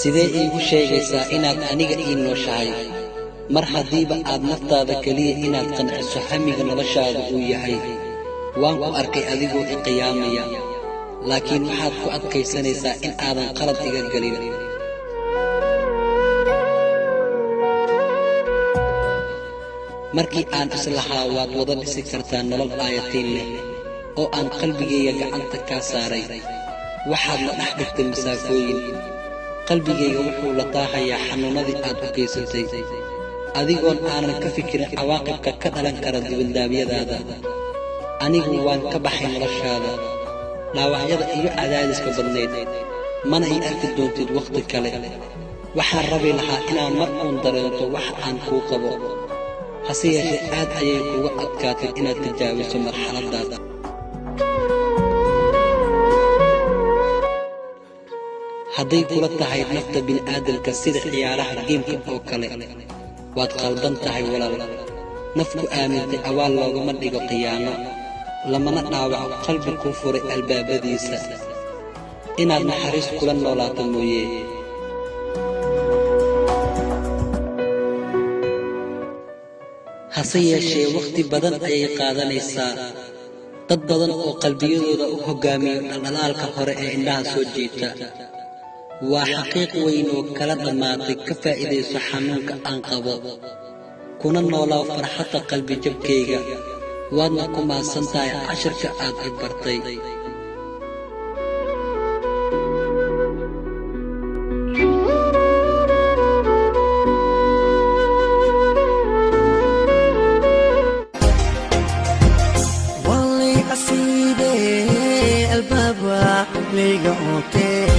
sidee iigu sheegaysaa inaad aniga ii nooshahay mar haddiiba aad naftaada keliya inaad qanciso hamiga noloshaada uu yahay waan ku arkay adigoo i qiyaamaya laakiin waxaad ku adkaysanaysaa in aadan qalad iga gelin markii aan islahaa waad wada dhisi kartaa nolol aayatiin leh oo aan qalbigayga gacanta kaa saaray waxaad la dhex dhigtay masaafooyin qalbigayga wuxuu la taahayaa xanuunadii aad u geysatay adigoon aanan ka fikirin cawaaqibka ka dhalan kara dibaldaabyadaada anigu waan ka baxay noloshaada dhaawacyada iyo cadaadiska badnayd mana ii arki doontid wakhti kale waxaan rabi lahaa inaan mar uun dareento wax aan kuu qabo hase yeeshee aad ayay kuga adkaatay inaad tijaabiso marxaladdaas hadday kula tahay nafta bini'aadamka sida ciyaaraha geemka oo kale waad qaldan tahay walaal nafku aamintay abaal loogama dhigo khiyaano lamana dhaawaco qalbi kuu furay albaabadiisa inaad naxariis kula noolaato mooye hase yeeshee wakhti badan ayay qaadanaysaa dad badan oo qalbiyadooda u hoggaamiyo dhaldhalaalka hore ee indhaha soo jiita waa xaqiiq weyn oo kala dhammaatay ka faa'iidayso xanuunka aan qabo kuna noolaaw farxadda qalbi jabkayga waadna ku mahadsan tahay cashirka aad i bartay والله قصيدة البابا ليقعوتي